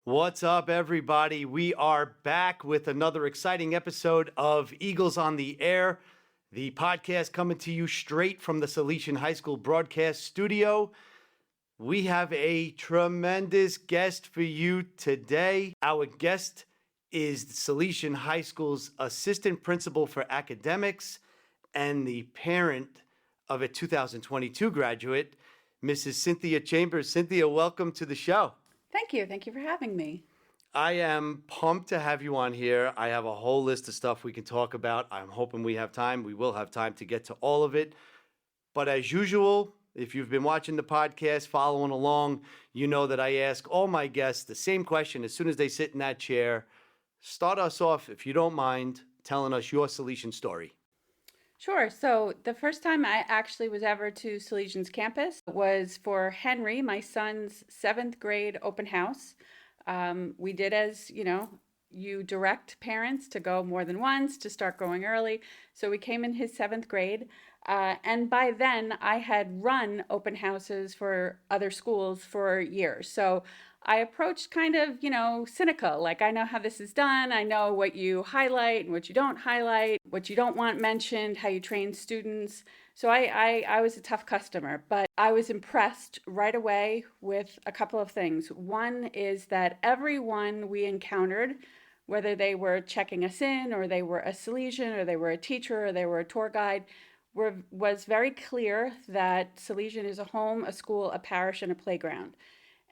What's up, everybody? We are back with another exciting episode of Eagles on the Air, the podcast coming to you straight from the Salesian High School broadcast studio. We have a tremendous guest for you today. Our guest is Salesian High School's assistant principal for academics and the parent of a 2022 graduate, Mrs. Cynthia Chambers. Cynthia, welcome to the show. Thank you. Thank you for having me. I am pumped to have you on here. I have a whole list of stuff we can talk about. I'm hoping we have time. We will have time to get to all of it. But as usual, if you've been watching the podcast, following along, you know that I ask all my guests the same question as soon as they sit in that chair. Start us off, if you don't mind, telling us your Salesian story. Sure. So the first time I actually was ever to Salesian's campus was for Henry, my son's 7th grade open house. We did as, you direct parents to go more than once, to start going early. So we came in his 7th grade. And by then I had run open houses for other schools for years. So I approached kind of, cynical, like I know how this is done. I know what you highlight and what you don't highlight, what you don't want mentioned, how you train students. So I was a tough customer, but I was impressed right away with a couple of things. One is that everyone we encountered, whether they were checking us in or they were a Salesian or they were a teacher or they were a tour guide, was very clear that Salesian is a home, a school, a parish, and a playground.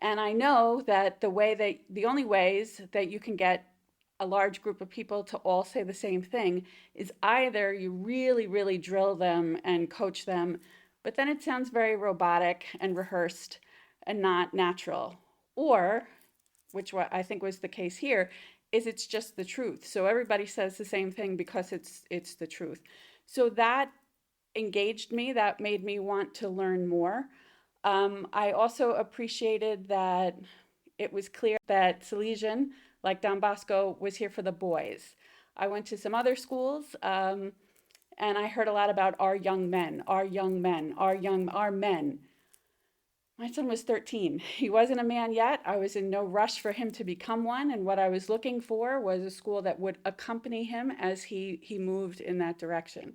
And I know that the only ways that you can get a large group of people to all say the same thing is either you really, really drill them and coach them, but then it sounds very robotic and rehearsed and not natural. Or, which I think was the case here, is it's just the truth. So everybody says the same thing because it's the truth. So that engaged me, that made me want to learn more. I also appreciated that it was clear that Salesian, like Don Bosco, was here for the boys. I went to some other schools, and I heard a lot about our young men, our men. My son was 13. He wasn't a man yet. I was in no rush for him to become one, and what I was looking for was a school that would accompany him as he moved in that direction.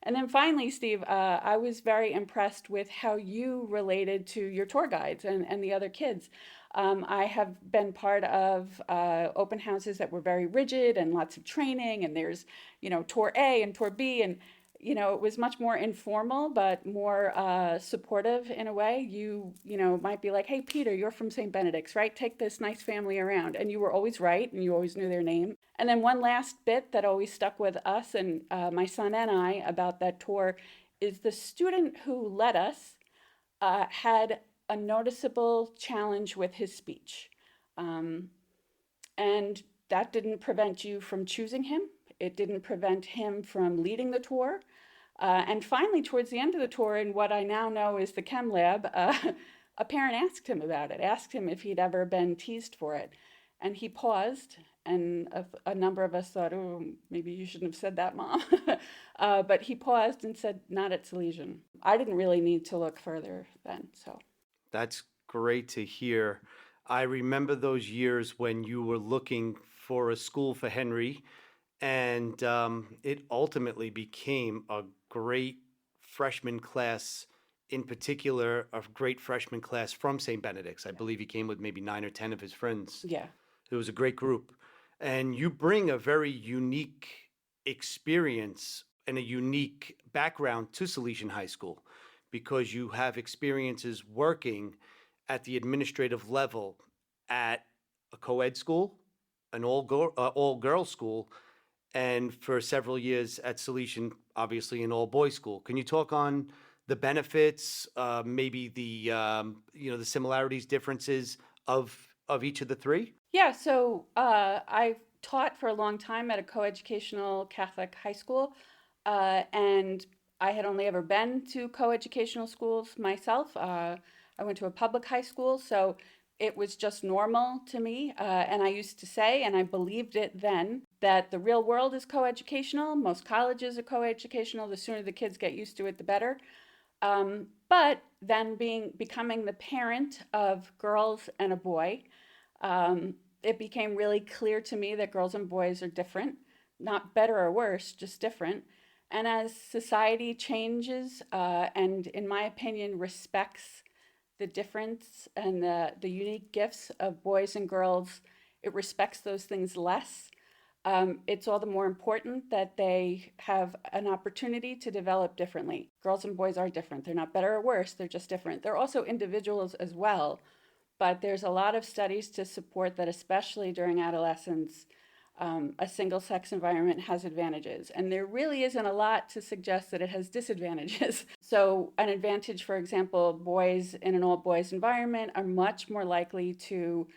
And then finally, Steve, I was very impressed with how you related to your tour guides and the other kids. I have been part of open houses that were very rigid and lots of training, and there's, tour A and tour B, and, it was much more informal, but more supportive in a way. You might be like, hey, Peter, you're from St. Benedict's, right? Take this nice family around. And you were always right, and you always knew their name. And then one last bit that always stuck with us and my son and I about that tour is the student who led us had a noticeable challenge with his speech. And that didn't prevent you from choosing him. It didn't prevent him from leading the tour. And finally, towards the end of the tour, in what I now know is the chem lab, a parent asked him about it, asked him if he'd ever been teased for it. And he paused, and a number of us thought, oh, maybe you shouldn't have said that, Mom. But he paused and said, not at Salesian. I didn't really need to look further then, so. That's great to hear. I remember those years when you were looking for a school for Henry, and it ultimately became a great freshman class, in particular, a great freshman class from St. Benedict's. I believe he came with maybe 9 or 10 of his friends. Yeah. It was a great group. And you bring a very unique experience and a unique background to Salesian High School because you have experiences working at the administrative level at a co-ed school, an all-girls school, and for several years at Salesian, obviously an all-boys school. Can you talk on the benefits, maybe the the similarities, differences of each of the three? Yeah, so I taught for a long time at a coeducational Catholic high school, and I had only ever been to coeducational schools myself. I went to a public high school, so it was just normal to me. And I used to say, and I believed it then, that the real world is coeducational. Most colleges are coeducational. The sooner the kids get used to it, the better. But then becoming the parent of girls and a boy, it became really clear to me that girls and boys are different, not better or worse, just different. And as society changes, and in my opinion, respects the difference and the unique gifts of boys and girls, it respects those things less. It's all the more important that they have an opportunity to develop differently. Girls and boys are different. They're not better or worse, they're just different. They're also individuals as well, but there's a lot of studies to support that, especially during adolescence, a single sex environment has advantages. And there really isn't a lot to suggest that it has disadvantages. So, an advantage, for example, boys in an all boys environment are much more likely to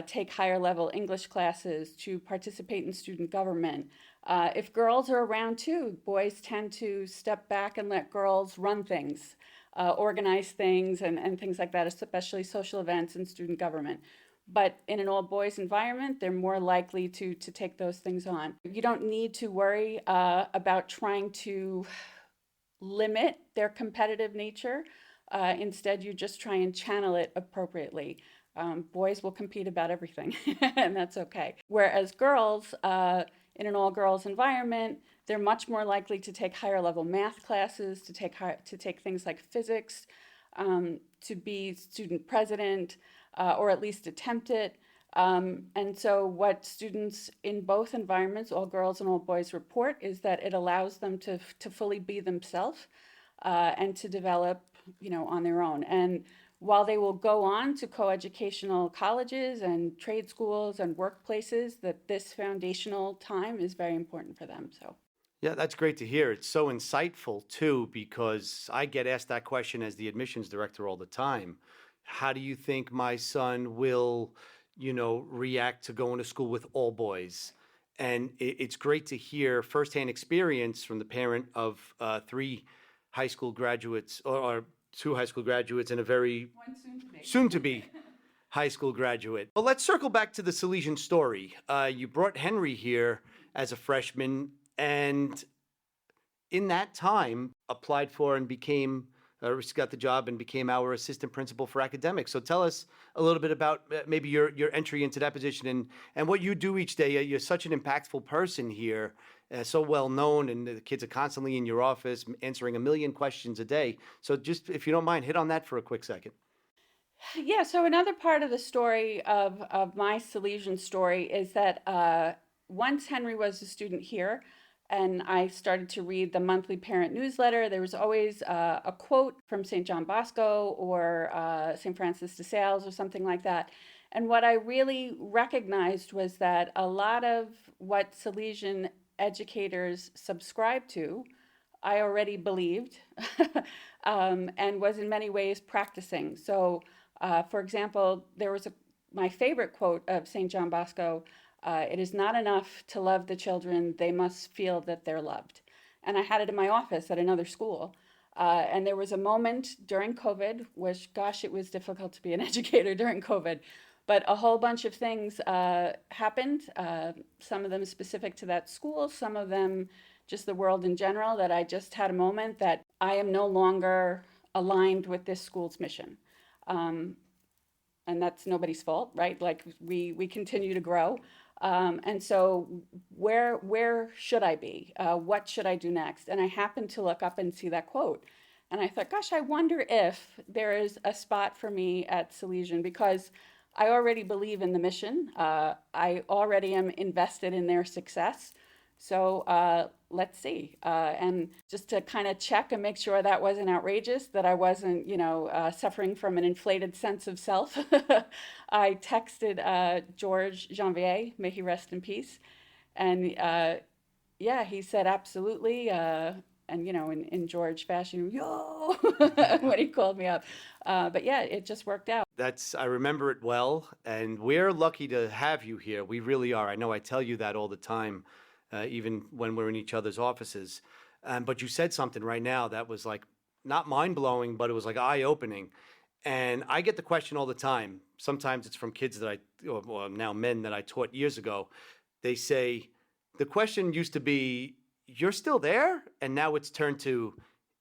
take higher level English classes, to participate in student government. If girls are around too, boys tend to step back and let girls run things, organize things, and things like that, especially social events and student government. But in an all boys environment, they're more likely to take those things on. You don't need to worry about trying to limit their competitive nature. Instead, you just try and channel it appropriately. Boys will compete about everything, and that's okay. Whereas girls, in an all-girls environment, they're much more likely to take higher-level math classes, to take things like physics, to be student president, or at least attempt it. And so, what students in both environments, all girls and all boys, report is that it allows them to fully be themselves and to develop, on their own. And while they will go on to coeducational colleges and trade schools and workplaces, that this foundational time is very important for them. So, Yeah, that's great to hear. It's so insightful too, because I get asked that question as the admissions director all the time. How do you think my son will, react to going to school with all boys? And it's great to hear firsthand experience from the parent of three high school graduates, or two high school graduates, and a very one soon to be high school graduate. Well, let's circle back to the Salesian story. You brought Henry here as a freshman, and in that time applied for and got the job and became our assistant principal for academics. So tell us a little bit about maybe your entry into that position and what you do each day. You're such an impactful person here, so well known, and the kids are constantly in your office answering a million questions a day. So just, if you don't mind, hit on that for a quick second. Yeah, so another part of the story of my Salesian story is that once Henry was a student here, and I started to read the monthly parent newsletter, there was always a quote from St. John Bosco or St. Francis de Sales or something like that. And what I really recognized was that a lot of what Salesian educators subscribe to, I already believed and was in many ways practicing. So, for example, there was my favorite quote of St. John Bosco. It is not enough to love the children, they must feel that they're loved. And I had it in my office at another school. And there was a moment during COVID, which, gosh, it was difficult to be an educator during COVID. But a whole bunch of things happened, some of them specific to that school, some of them just the world in general, that I just had a moment that I am no longer aligned with this school's mission. And that's nobody's fault, right? Like we continue to grow. And so where should I be? What should I do next? And I happened to look up and see that quote. And I thought, gosh, I wonder if there is a spot for me at Salesian, because I already believe in the mission. I already am invested in their success. So let's see. And just to kind of check and make sure that wasn't outrageous, that I wasn't, suffering from an inflated sense of self, I texted George Janvier, may he rest in peace. And yeah, he said absolutely. And, in George fashion, yo, when he called me up. But yeah, it just worked out. I remember it well, and we're lucky to have you here. We really are. I know I tell you that all the time, even when we're in each other's offices. But you said something right now that was like not mind-blowing, but it was like eye-opening. And I get the question all the time. Sometimes it's from kids or now men that I taught years ago. They say, the question used to be, you're still there? And now it's turned to,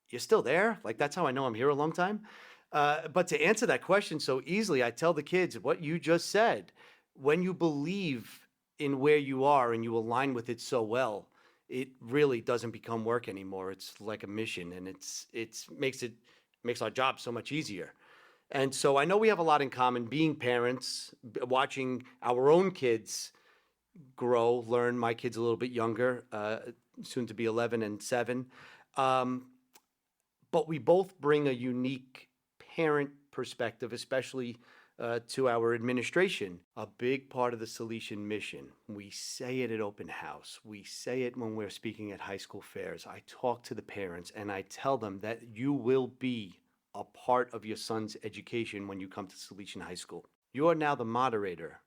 you're still there? Like, that's how I know I'm here a long time. But to answer that question so easily, I tell the kids what you just said. when you believe in where you are and you align with it so well, it really doesn't become work anymore. It's like a mission, and it makes our job so much easier. And so I know we have a lot in common, being parents, watching our own kids grow, learn. My kid's a little bit younger, soon to be 11 and 7. Um, but we both bring a unique parent perspective, especially to our administration. A big part of the Salesian mission. We say it at open house. We say it when we're speaking at high school fairs. I talk to the parents and I tell them that you will be a part of your son's education when you come to Salesian High School. You are now the moderator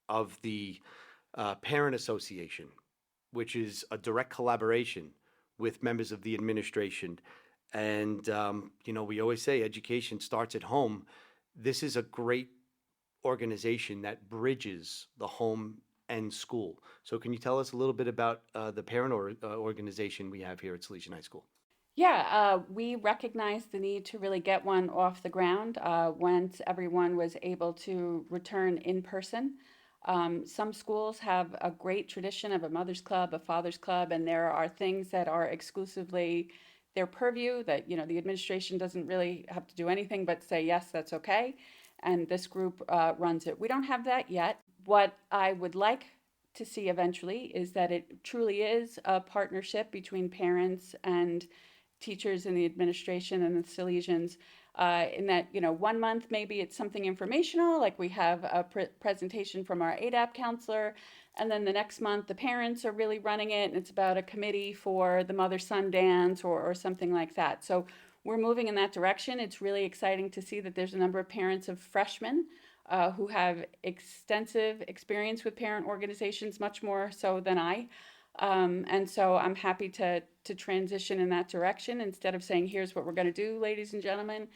of the Parent Association, which is a direct collaboration with members of the administration. And, we always say education starts at home. This is a great organization that bridges the home and school. So can you tell us a little bit about the parent organization we have here at Salesian High School? Yeah, we recognized the need to really get one off the ground once everyone was able to return in person. Some schools have a great tradition of a mother's club, a father's club, and there are things that are exclusively their purview that, the administration doesn't really have to do anything but say, yes, that's okay. And this group runs it. We don't have that yet. What I would like to see eventually is that it truly is a partnership between parents and teachers in the administration and the Salesians, in that, 1 month maybe it's something informational, like we have a presentation from our ADAP counselor, and then the next month the parents are really running it, and it's about a committee for the mother-son dance or something like that. So we're moving in that direction. It's really exciting to see that there's a number of parents of freshmen who have extensive experience with parent organizations, much more so than I. And so I'm happy to transition in that direction instead of saying, here's what we're going to do, ladies and gentlemen.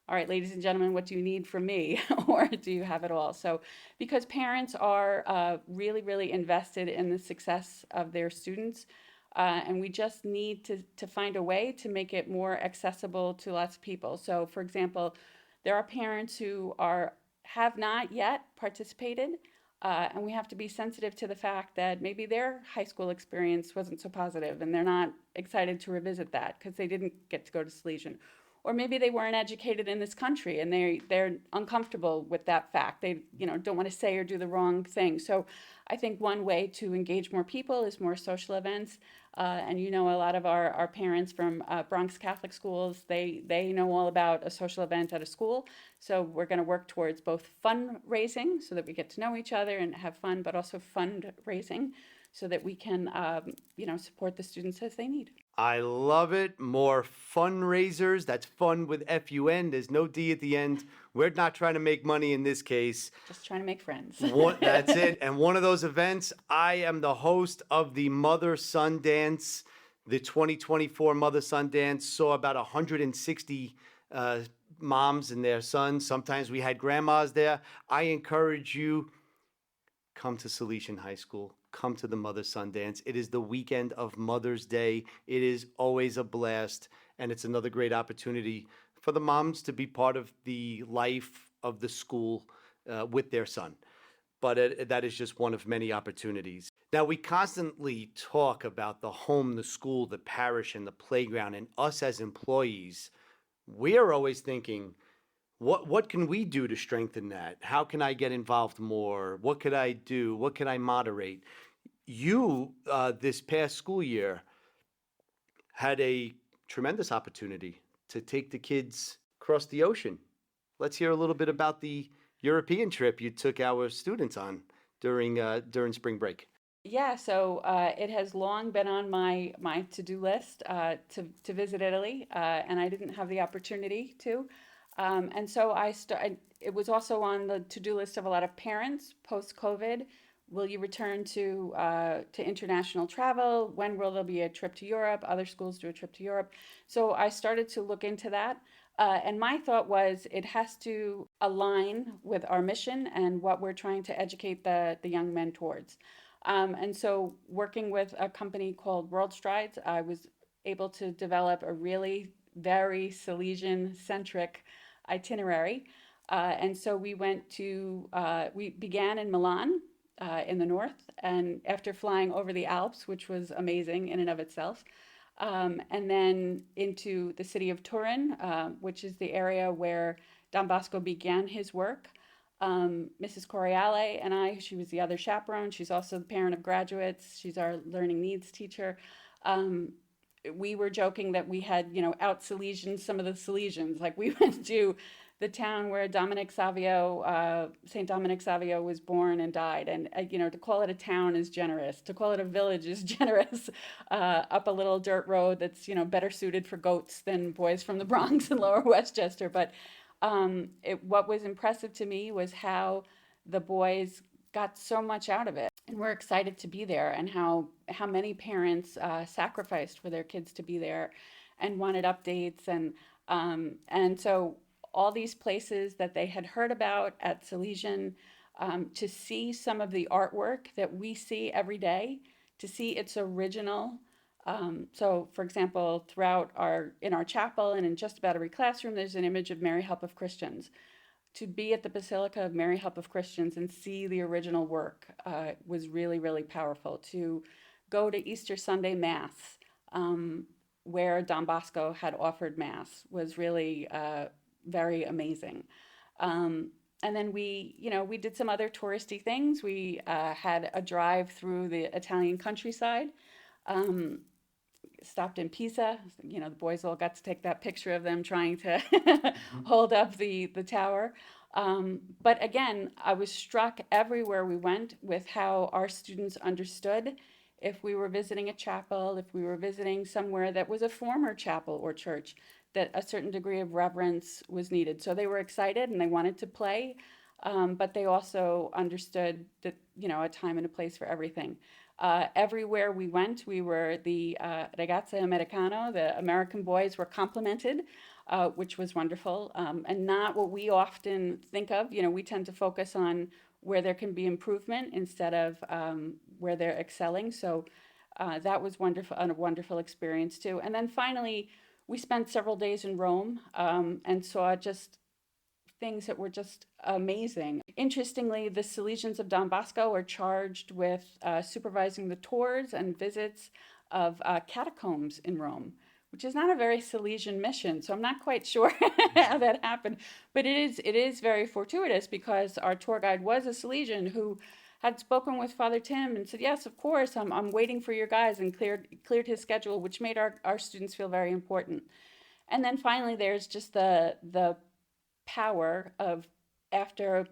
All right, ladies and gentlemen, what do you need from me? Or do you have it all? So because parents are really, really invested in the success of their students, and we just need to find a way to make it more accessible to lots of people. So for example, there are parents who have not yet participated, and we have to be sensitive to the fact that maybe their high school experience wasn't so positive and they're not excited to revisit that because they didn't get to go to Salesian. Or maybe they weren't educated in this country and they're uncomfortable with that fact. They don't want to say or do the wrong thing. So I think one way to engage more people is more social events. And a lot of our parents from Bronx Catholic schools, they know all about a social event at a school. So we're going to work towards both fundraising so that we get to know each other and have fun, but also fundraising so that we can, support the students as they need. I love it. More fundraisers. That's fun with F-U-N. There's no D at the end. We're not trying to make money in this case. Just trying to make friends. That's it. And one of those events, I am the host of the Mother-Son Dance. The 2024 Mother-Son Dance saw about 160 moms and their sons. Sometimes we had grandmas there. I encourage you, come to Salesian High School. Come to the Mother-Son Dance. It is the weekend of Mother's Day. It is always a blast, and it's another great opportunity for the moms to be part of the life of the school with their son. But that is just one of many opportunities. Now, we constantly talk about the home, the school, the parish, and the playground, and us as employees. We are always thinking, what can we do to strengthen that? How can I get involved more? What could I do? What can I moderate? You, this past school year, had a tremendous opportunity to take the kids across the ocean. Let's hear a little bit about the European trip you took our students on during spring break. Yeah, so it has long been on my to-do list to visit Italy, and I didn't have the opportunity to. And so it was also on the to-do list of a lot of parents post-COVID. Will you return to international travel? When will there be a trip to Europe? Other schools do a trip to Europe. So I started to look into that. And my thought was it has to align with our mission and what we're trying to educate the young men towards. And so working with a company called World Strides, I was able to develop a really very Salesian-centric itinerary. And so we began in Milan in the north, and after flying over the Alps, which was amazing in and of itself, and then into the city of Turin, which is the area where Don Bosco began his work. Mrs. Coriale and I, she was the other chaperone. She's also the parent of graduates. She's our learning needs teacher. Um, we were joking that we had, out Salesians some of the Salesians. Like we went to the town where Saint Dominic Savio was born and died. And, to call it a town is generous. To call it a village is generous. Up a little dirt road that's, better suited for goats than boys from the Bronx and Lower Westchester. But what was impressive to me was how the boys got so much out of it, and we're excited to be there, and how many parents sacrificed for their kids to be there, and wanted updates, and so all these places that they had heard about at Salesian, to see some of the artwork that we see every day, to see its original. So, for example, in our chapel and in just about every classroom, there's an image of Mary Help of Christians. To be at the Basilica of Mary Help of Christians and see the original work was really, really powerful. To go to Easter Sunday Mass, where Don Bosco had offered Mass, was really very amazing. And then we did some other touristy things. We had a drive through the Italian countryside. Stopped in Pisa. The boys all got to take that picture of them trying to hold up the tower. But again, I was struck everywhere we went with how our students understood if we were visiting a chapel, if we were visiting somewhere that was a former chapel or church, that a certain degree of reverence was needed. So they were excited and they wanted to play, but they also understood that, a time and a place for everything. Everywhere we went, we were the Ragazze Americano, the American boys were complimented, which was wonderful, and not what we often think of. We tend to focus on where there can be improvement instead of where they're excelling. So that was wonderful, a wonderful experience too. And then finally, we spent several days in Rome and saw just things that were just amazing. Interestingly, the Salesians of Don Bosco are charged with supervising the tours and visits of catacombs in Rome, which is not a very Salesian mission. So I'm not quite sure how that happened, but it is very fortuitous because our tour guide was a Salesian who had spoken with Father Tim and said, yes, of course, I'm waiting for your guys, and cleared his schedule, which made our students feel very important. And then finally, there's just the power of, after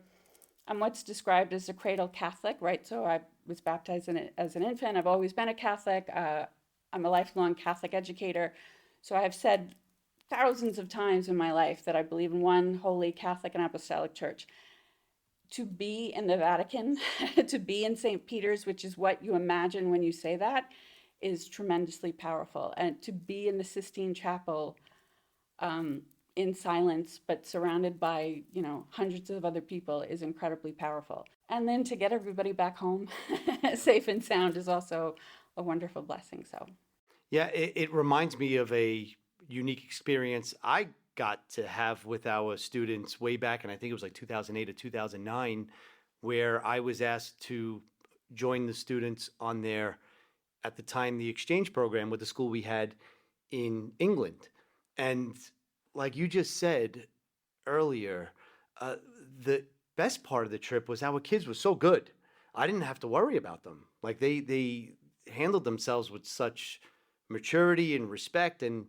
I'm what's described as a cradle Catholic, right? So I was baptized as an infant. I've always been a Catholic. I'm a lifelong Catholic educator. So I've said thousands of times in my life that I believe in one holy Catholic and Apostolic Church. To be in the Vatican, to be in St. Peter's, which is what you imagine when you say that, is tremendously powerful. And to be in the Sistine Chapel, in silence, but surrounded by, hundreds of other people, is incredibly powerful. And then to get everybody back home safe and sound is also a wonderful blessing. So, Yeah, it reminds me of a unique experience I got to have with our students way back, and I think it was like 2008 or 2009, where I was asked to join the students on their, at the time, the exchange program with the school we had in England. And like you just said earlier, the best part of the trip was our kids were so good. I didn't have to worry about them. Like they handled themselves with such maturity and respect, and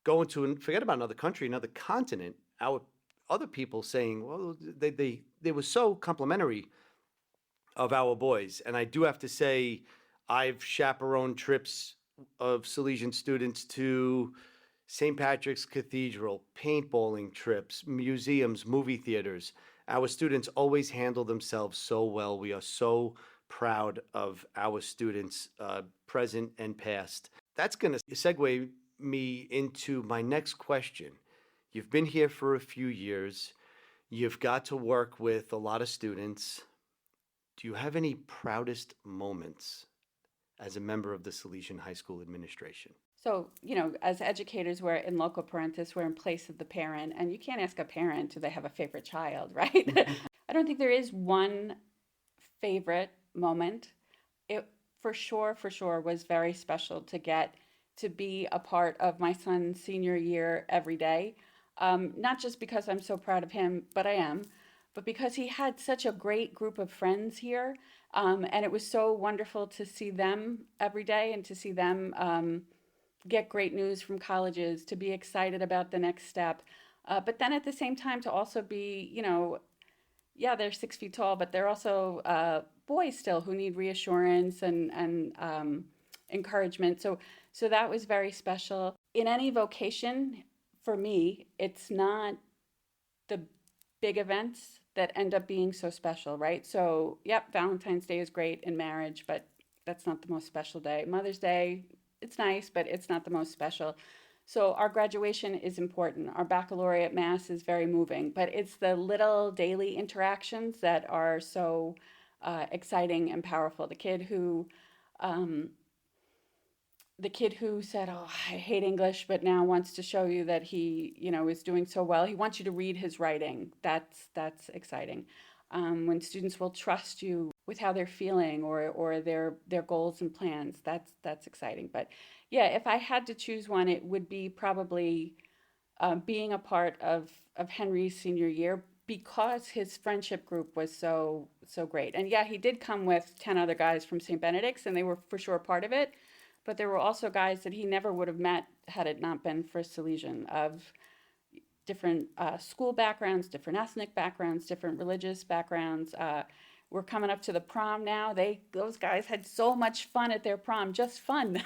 going to, and forget about another country, another continent, our other people saying, well, they were so complimentary of our boys. And I do have to say, I've chaperoned trips of Salesian students to St. Patrick's Cathedral, paintballing trips, museums, movie theaters. Our students always handle themselves so well. We are so proud of our students, present and past. That's going to segue me into my next question. You've been here for a few years. You've got to work with a lot of students. Do you have any proudest moments as a member of the Salesian High School administration? So, as educators, we're in loco parentis, we're in place of the parent, and you can't ask a parent, do they have a favorite child, right? I don't think there is one favorite moment. It for sure was very special to get to be a part of my son's senior year every day. Not just because I'm so proud of him, but I am, but because he had such a great group of friends here. And it was so wonderful to see them every day and to see them get great news from colleges, to be excited about the next step. But then at the same time, to also be, yeah, they're 6 feet tall, but they're also boys still who need reassurance and encouragement. So that was very special. In any vocation, for me, it's not the big events that end up being so special, right? So, yep, Valentine's Day is great in marriage, but that's not the most special day. Mother's Day, it's nice, but it's not the most special. So our graduation is important. Our baccalaureate mass is very moving, but it's the little daily interactions that are so exciting and powerful. Um, the kid who said, "Oh, I hate English," but now wants to show you that he, is doing so well. He wants you to read his writing. That's exciting. When students will trust you with how they're feeling or their goals and plans, that's exciting. But yeah, if I had to choose one, it would be probably being a part of Henry's senior year because his friendship group was so great. And yeah, he did come with 10 other guys from St. Benedict's, and they were for sure part of it. But there were also guys that he never would have met had it not been for Salesian, of different school backgrounds, different ethnic backgrounds, different religious backgrounds. We're coming up to the prom now. Those guys had so much fun at their prom, just fun,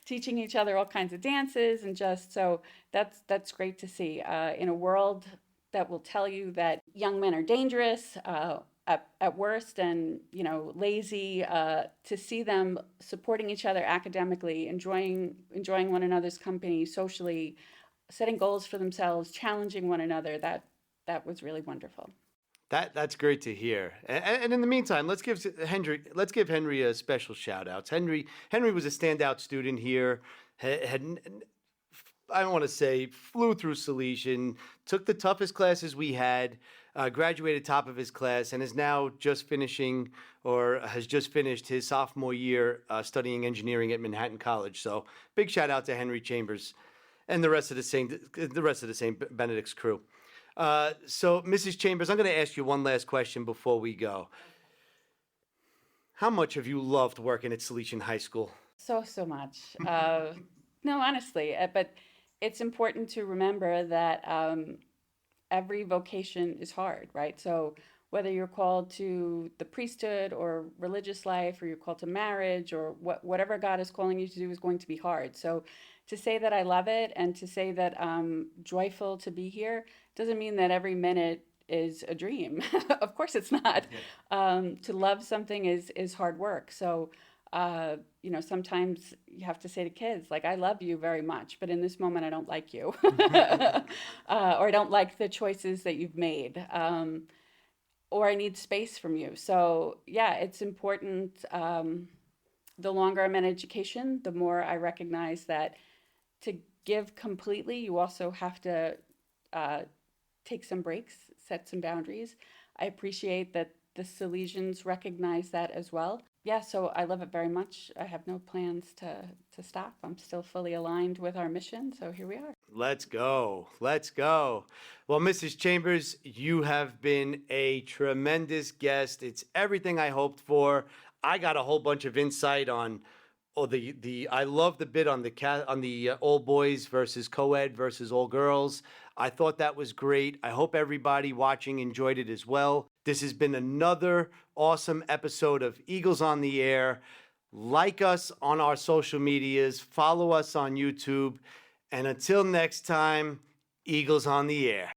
teaching each other all kinds of dances, and just so that's great to see in a world that will tell you that young men are dangerous. At worst, and lazy, to see them supporting each other academically, enjoying one another's company socially, setting goals for themselves, challenging one another, that was really wonderful. That's great to hear. And in the meantime, let's give Henry a special shout out. Henry was a standout student here. Had I don't want to say flew through Salesian, took the toughest classes we had, graduated top of his class, and is now just finishing or has just finished his sophomore year studying engineering at Manhattan College. So big shout out to Henry Chambers and the rest of the St. Benedict's crew. So Mrs. Chambers, I'm going to ask you one last question before we go. How much have you loved working at Salesian High School? So much. No, honestly, but it's important to remember that every vocation is hard, right? So whether you're called to the priesthood or religious life, or you're called to marriage, or whatever God is calling you to do is going to be hard. So to say that I love it and to say that I'm joyful to be here doesn't mean that every minute is a dream. Of course it's not. To love something is hard work. So sometimes you have to say to kids, like, I love you very much, but in this moment, I don't like you. Or I don't like the choices that you've made. Or I need space from you. So yeah, it's important. The longer I'm in education, the more I recognize that to give completely, you also have to take some breaks, set some boundaries. I appreciate that the Salesians recognize that as well. Yeah, so I love it very much. I have no plans to stop. I'm still fully aligned with our mission, so here we are. Let's go. Let's go. Well, Mrs. Chambers, you have been a tremendous guest. It's everything I hoped for. I got a whole bunch of insight on I love the bit on the all boys versus co-ed versus all girls. I thought that was great. I hope everybody watching enjoyed it as well. This has been another awesome episode of Eagles on the Air. Like us on our social medias, follow us on YouTube, and until next time, Eagles on the Air.